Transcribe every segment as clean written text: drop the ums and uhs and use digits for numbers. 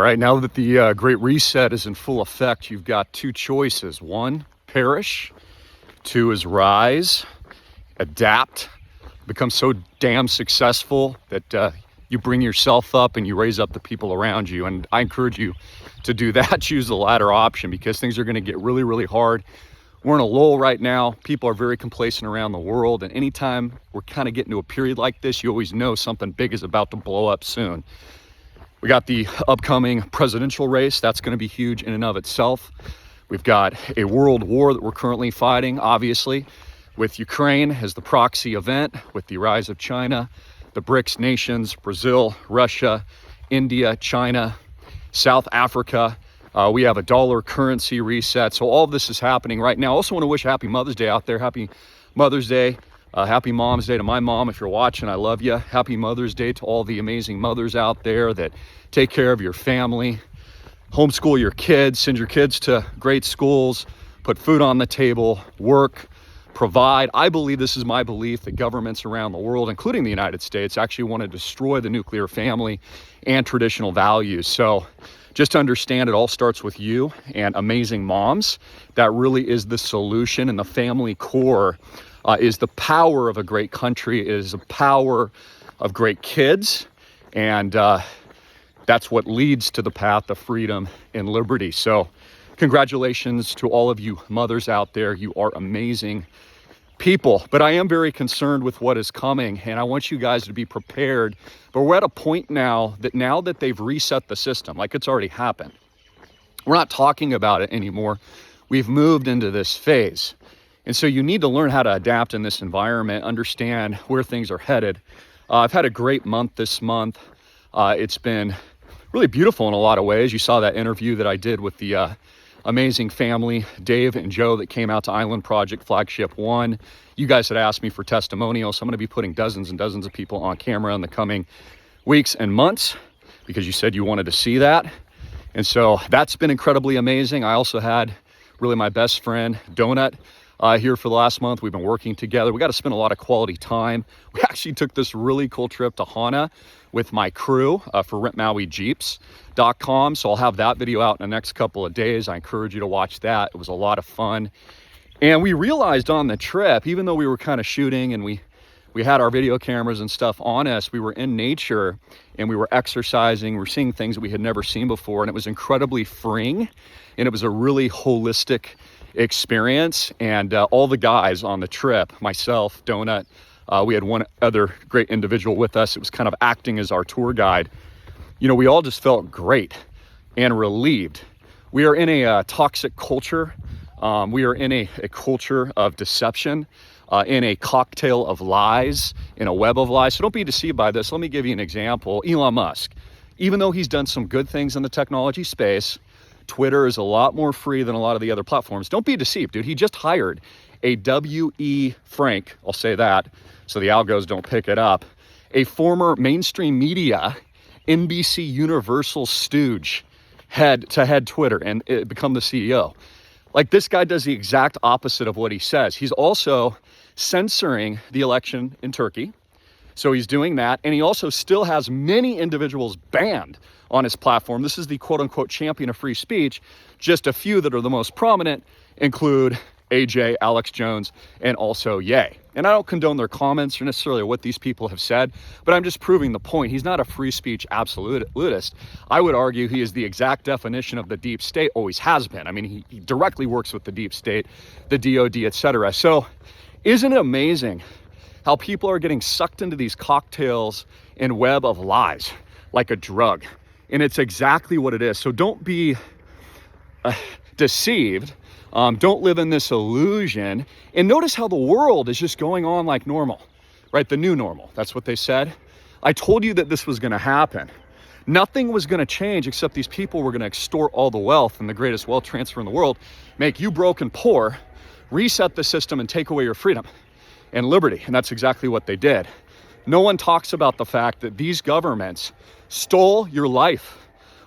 All right, now that the Great Reset is in full effect, you've got two choices. One, perish. Two is rise, adapt, become so damn successful that you bring yourself up and you raise up the people around you. And I encourage you to do that. Choose the latter option, because things are going to get really, really hard. We're in a lull right now. People are very complacent around the world. And anytime we're kind of getting to a period like this, you always know something big is about to blow up soon. We got the upcoming presidential race. That's going to be huge in and of itself. We've got a world war that we're currently fighting, obviously, with Ukraine as the proxy event, with the rise of China, the BRICS nations, Brazil, Russia, India, China, South Africa. We have a dollar currency reset. So all of this is happening right now. I also want to wish Happy Mother's Day out there. Happy Mother's Day. Happy Mom's Day to my mom. If you're watching, I love you. Happy Mother's Day to all the amazing mothers out there that take care of your family, homeschool your kids, send your kids to great schools, put food on the table, work, provide. I believe, this is my belief, that governments around the world, including the United States, actually want to destroy the nuclear family and traditional values. So just to understand, it all starts with you and amazing moms. That really is the solution, and the family core is the power of a great country, is the power of great kids, and that's what leads to the path of freedom and liberty. So congratulations to all of you mothers out there. You are amazing people. But I am very concerned with what is coming, and I want you guys to be prepared. But we're at a point now that they've reset the system, like it's already happened. We're not talking about it anymore. We've moved into this phase. And so you need to learn how to adapt in this environment, understand where things are headed. I've had a great month this month. It's been really beautiful in a lot of ways. You saw that interview that I did with the amazing family, Dave and Joe, that came out to Island Project Flagship 1. You guys had asked me for testimonials, so I'm going to be putting dozens and dozens of people on camera in the coming weeks and months, because you said you wanted to see that. And so that's been incredibly amazing. I also had really my best friend, Donut, here for the last month. We've been working together. We got to spend a lot of quality time. We actually took this really cool trip to Hana with my crew for rentmauijeeps.com. So I'll have that video out in the next couple of days. I encourage you to watch that. It was a lot of fun. And we realized on the trip, even though we were kind of shooting and we had our video cameras and stuff on us, we were in nature and we were exercising. We were seeing things that we had never seen before. And it was incredibly freeing. And it was a really holistic experience. And all the guys on the trip, myself, Donut, we had one other great individual with us. It was kind of acting as our tour guide. You know, we all just felt great and relieved. We are in a toxic culture. We are in a culture of deception, in a cocktail of lies, in a web of lies. So don't be deceived by this. Let me give you an example. Elon Musk, even though he's done some good things in the technology space, Twitter is a lot more free than a lot of the other platforms. Don't be deceived, dude. He just hired a W.E. Frank, I'll say that, so the algos don't pick it up, a former mainstream media, NBC Universal stooge, head Twitter and become the CEO. Like, this guy does the exact opposite of what he says. He's also censoring the election in Turkey. So he's doing that. And he also still has many individuals banned on his platform. This is the quote unquote champion of free speech. Just a few that are the most prominent include AJ, Alex Jones, and also Ye. And I don't condone their comments or necessarily what these people have said, but I'm just proving the point. He's not a free speech absolutist. I would argue he is the exact definition of the deep state, always has been. I mean, he directly works with the deep state, the DOD, etc. So isn't it amazing how people are getting sucked into these cocktails and web of lies like a drug? And it's exactly what it is. So don't be deceived. Don't live in this illusion. And notice how the world is just going on like normal, right? The new normal. That's what they said. I told you that this was going to happen. Nothing was going to change except these people were going to extort all the wealth and the greatest wealth transfer in the world, make you broke and poor, reset the system and take away your freedom and liberty. And that's exactly what they did. No one talks about the fact that these governments stole your life.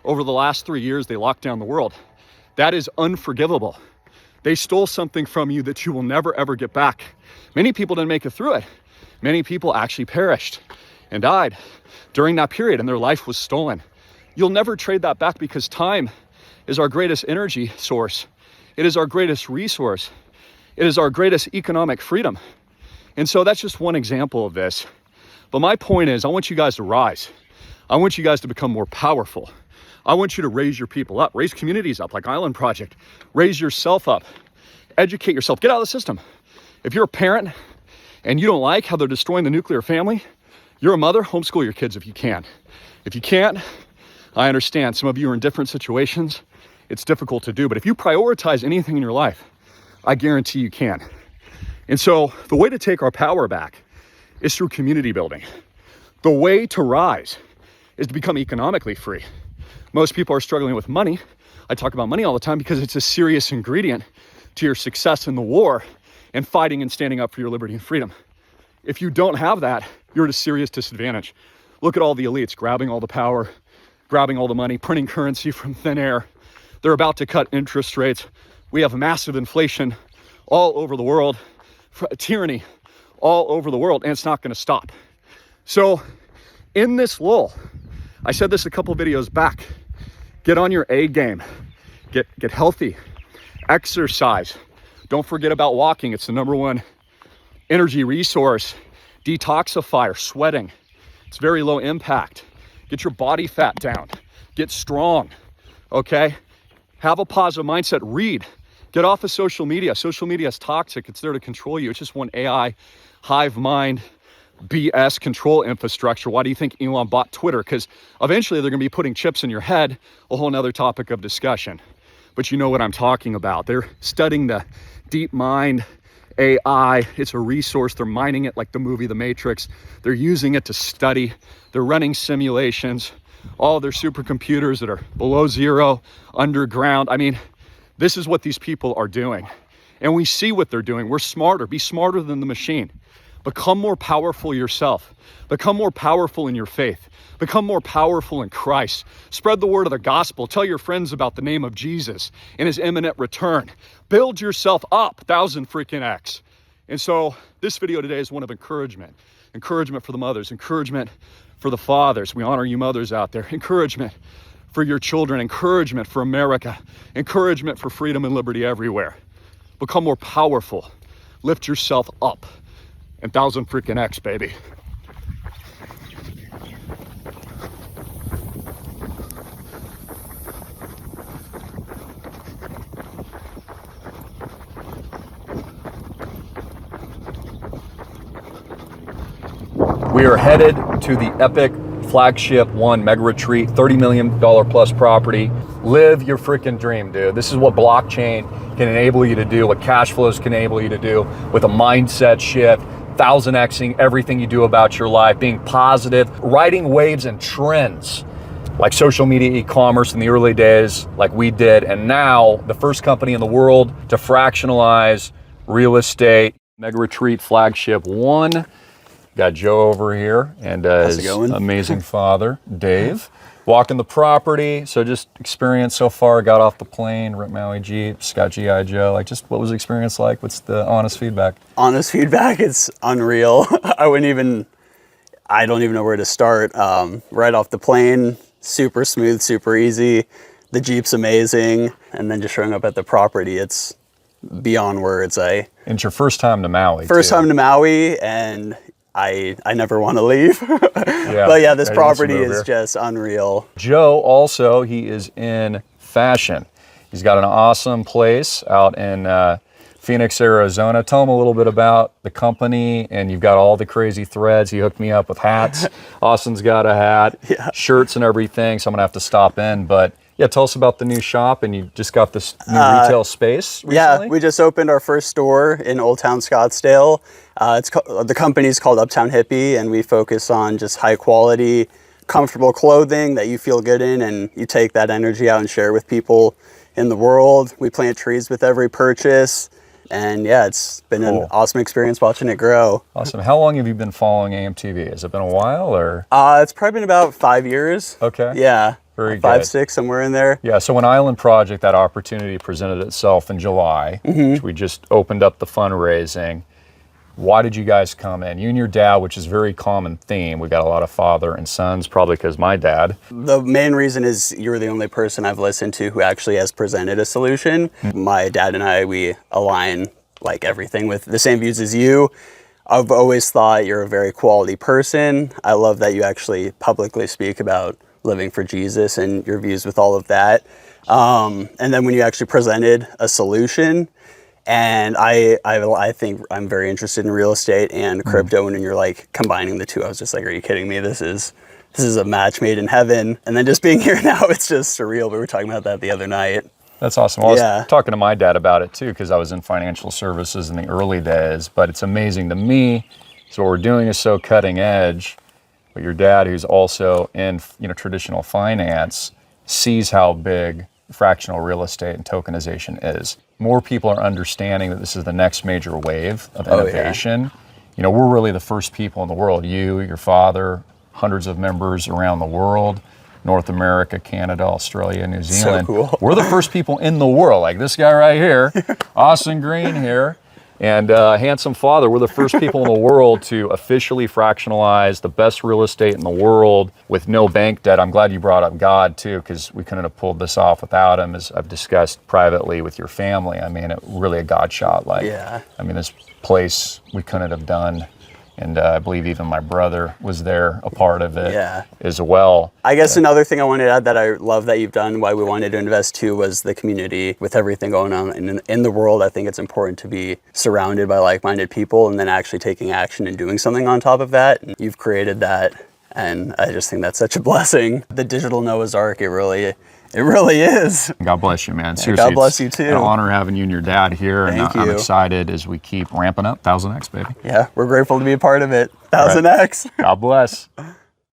Over the last 3 years, they locked down the world. That is unforgivable. They stole something from you that you will never, ever get back. Many people didn't make it through it. Many people actually perished and died during that period, and their life was stolen. You'll never trade that back because time is our greatest energy source. It is our greatest resource. It is our greatest economic freedom. And so that's just one example of this. But my point is, I want you guys to rise. I want you guys to become more powerful. I want you to raise your people up, raise communities up like Island Project, raise yourself up, educate yourself, get out of the system. If you're a parent and you don't like how they're destroying the nuclear family, you're a mother, homeschool your kids if you can. If you can't, I understand. Some of you are in different situations. It's difficult to do, but if you prioritize anything in your life, I guarantee you can. And so the way to take our power back is through community building. The way to rise is to become economically free. Most people are struggling with money. I talk about money all the time because it's a serious ingredient to your success in the war and fighting and standing up for your liberty and freedom. If you don't have that, you're at a serious disadvantage. Look at all the elites grabbing all the power, grabbing all the money, printing currency from thin air. They're about to cut interest rates. We have massive inflation all over the world, tyranny all over the world, and it's not going to stop. So in this lull, I said this a couple videos back, get on your A game, get healthy, exercise. Don't forget about walking. It's the #1 energy resource, detoxifier, sweating. It's very low impact. Get your body fat down, get strong, okay? Have a positive mindset, read, get off of social media. Social media is toxic. It's there to control you. It's just one AI, hive mind, BS control infrastructure. Why do you think Elon bought Twitter? Because eventually they're going to be putting chips in your head, a whole nother topic of discussion. But you know what I'm talking about. They're studying the deep mind AI. It's a resource. They're mining it like the movie The Matrix. They're using it to study. They're running simulations. All their supercomputers that are below zero, underground. I mean, this is what these people are doing. And we see what they're doing. We're smarter. Be smarter than the machine. Become more powerful yourself. Become more powerful in your faith. Become more powerful in Christ. Spread the word of the gospel. Tell your friends about the name of Jesus and his imminent return. Build yourself up 1,000 freaking X. And so this video today is one of encouragement. Encouragement for the mothers. Encouragement for the fathers. We honor you mothers out there. Encouragement for your children. Encouragement for America. Encouragement for freedom and liberty everywhere. Become more powerful. Lift yourself up. And 1,000 freaking X, baby. We are headed to the epic flagship one mega retreat, $30 million plus property. Live your freaking dream, dude. This is what blockchain can enable you to do, what cash flows can enable you to do with a mindset shift, 1,000xing everything you do about your life, being positive, riding waves and trends like social media, e-commerce in the early days, like we did. And now the first company in the world to fractionalize real estate, mega retreat flagship one. Got Joe over here and his amazing father, Dave, walking the property. So just experience so far, got off the plane, Rip Maui Jeeps, got G.I. Joe. Like, just what was the experience like? What's the honest feedback? Honest feedback, it's unreal. I don't even know where to start. Right off the plane, super smooth, super easy. The Jeep's amazing. And then just showing up at the property, it's beyond words. And it's your first time to Maui. First time to Maui, and I never want to leave. Yeah, but yeah, this property is just unreal. Joe also, he is in fashion. He's got an awesome place out in Phoenix, Arizona. Tell him a little bit about the company, and you've got all the crazy threads. He hooked me up with hats. Austin's got a hat, shirts and everything, so I'm gonna have to stop in. But yeah, tell us about the new shop, and you just got this new retail space recently? Yeah, we just opened our first store in Old Town Scottsdale. The company's called UPTOWN HIPPIE, and we focus on just high quality, comfortable clothing that you feel good in, and you take that energy out and share with people in the world. We plant trees with every purchase, and yeah, it's been an awesome experience watching it grow. Awesome. How long have you been following AMTV? Has it been a while, or? It's probably been about 5 years. Okay. Yeah. Very good. 5, 6, somewhere in there. Yeah, so when Island Project, that opportunity presented itself in July, which we just opened up the fundraising. Why did you guys come in? You and your dad, which is a very common theme. We got a lot of father and sons, probably because my dad. The main reason is you're the only person I've listened to who actually has presented a solution. My dad and I, we align like everything with the same views as you. I've always thought you're a very quality person. I love that you actually publicly speak about living for Jesus and your views with all of that. And then when you actually presented a solution, and I think I'm very interested in real estate and crypto, and you're like combining the two, I was just like, are you kidding me? This is a match made in heaven. And then just being here now, it's just surreal. We were talking about that the other night. That's awesome. Well, I was talking to my dad about it too, because I was in financial services in the early days, but it's amazing to me. So what we're doing is so cutting edge, but your dad, who's also in traditional finance, sees how big fractional real estate and tokenization is. More people are understanding that this is the next major wave of innovation. You know, we're really the first people in the world. You, your father, hundreds of members around the world, North America, Canada, Australia, New Zealand. So cool. We're the first people in the world, like this guy right here, Austin Greene here, and handsome father. We're the first people in the world to officially fractionalize the best real estate in the world with no bank debt. I'm glad you brought up God too, because we couldn't have pulled this off without him, as I've discussed privately with your family. I mean, it really a God shot. Like, I mean, this place we couldn't have done. And I believe even my brother was there, a part of it as well. I guess another thing I wanted to add that I love that you've done, why we wanted to invest too, was the community. With everything going on in the world, I think it's important to be surrounded by like-minded people and then actually taking action and doing something on top of that. And you've created that, and I just think that's such a blessing. The digital Noah's Ark, it really is. God bless you, man. Seriously, God bless you too. It's an honor having you and your dad here. Thank and you. I'm excited as we keep ramping up 1000X, baby. Yeah, we're grateful to be a part of it. 1000X. God bless.